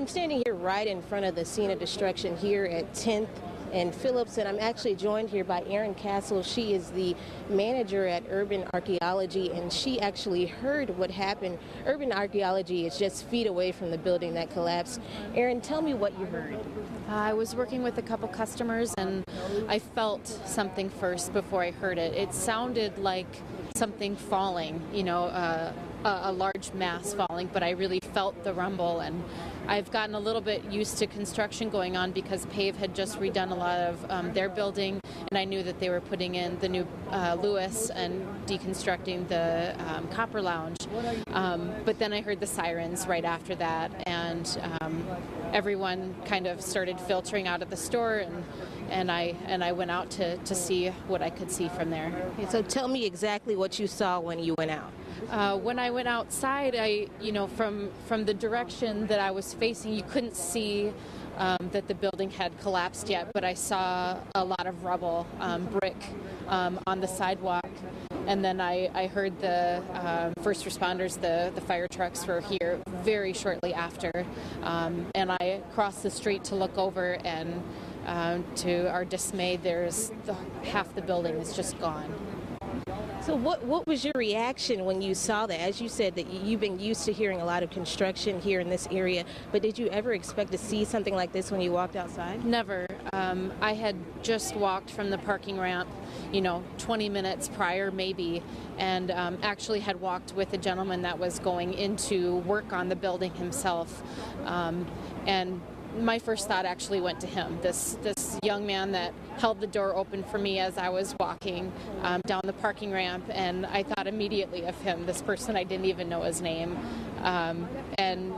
I'm standing here right in front of the scene of destruction here at 10th and Phillips, and I'm actually joined here by Erin Castle. She is the manager at Urban Archaeology, and she actually heard what happened. Urban Archaeology is just feet away from the building that collapsed. Erin, tell me what you heard. I was working with a couple customers, and I felt something first before I heard it. It sounded like something falling, a large mass falling, but I really felt the rumble, and I've gotten a little bit used to construction going on because PAVE had just redone a lot of their building, and I knew that they were putting in the new Lewis and deconstructing the Copper Lounge. But then I heard the sirens right after that, and everyone kind of started filtering out of the store, and I went out to see what I could see from there. So tell me exactly what you saw when you went out. When I went outside, from the direction that I was facing, you couldn't see that the building had collapsed yet, but I saw a lot of rubble, brick on the sidewalk. And then I heard the first responders, the fire trucks were here very shortly after. And I crossed the street to look over, and to our dismay, half the building is just gone. So what was your reaction when you saw that? As you said, that you've been used to hearing a lot of construction here in this area, but did you ever expect to see something like this when you walked outside? Never. I had just walked from the parking ramp, 20 minutes prior maybe, and actually had walked with a gentleman that was going into work on the building himself. And my first thought actually went to him, this young man that held the door open for me as I was walking down the parking ramp, and I thought immediately of him, this person I didn't even know his name. And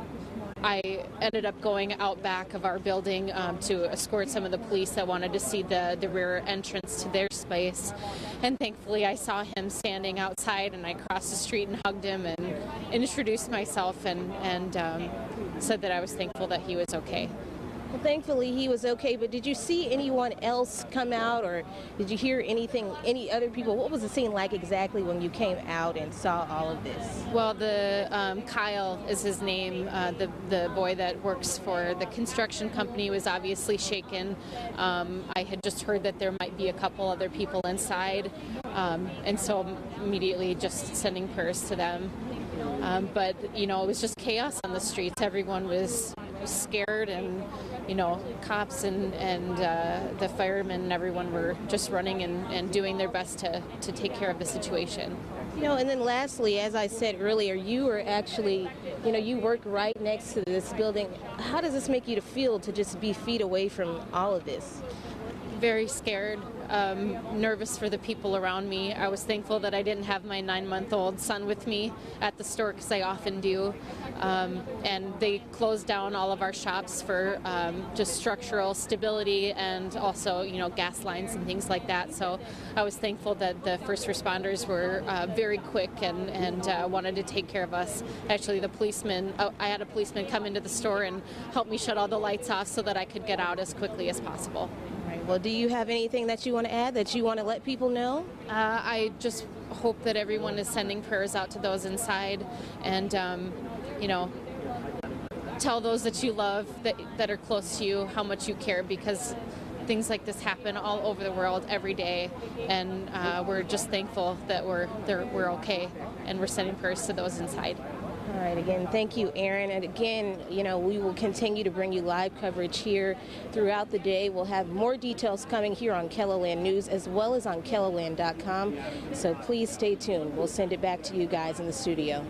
I ended up going out back of our building to escort some of the police that wanted to see the rear entrance to their space. And thankfully I saw him standing outside, and I crossed the street and hugged him and introduced myself and said that I was thankful that he was okay. Well, thankfully he was okay, but did you see anyone else come out, or did you hear anything, any other people? What was the scene like exactly when you came out and saw all of this? Well, Kyle is his name, the boy that works for the construction company was obviously shaken. I had just heard that there might be a couple other people inside, and so immediately just sending prayers to them. But, it was just chaos on the streets. Everyone was scared, and cops and the firemen and everyone were just running and doing their best to take care of the situation. And then lastly, as I said earlier, you were actually, you work right next to this building. How does this make you feel to just be feet away from all of this? Very scared, nervous for the people around me. I was thankful that I didn't have my 9-month-old son with me at the store, because I often do. And they closed down all of our shops for just structural stability, and also, gas lines and things like that. So I was thankful that the first responders were very quick and wanted to take care of us. Actually, I had a policeman come into the store and help me shut all the lights off so that I could get out as quickly as possible. Well, do you have anything that you want to add, that you want to let people know? I just hope that everyone is sending prayers out to those inside, and tell those that you love, that are close to you, how much you care, because things like this happen all over the world every day, and we're just thankful that we're okay, and we're sending prayers to those inside. All right, again, thank you, Erin. And again, we will continue to bring you live coverage here throughout the day. We'll have more details coming here on KELOLAND News, as well as on KELOLAND.com. So please stay tuned. We'll send it back to you guys in the studio.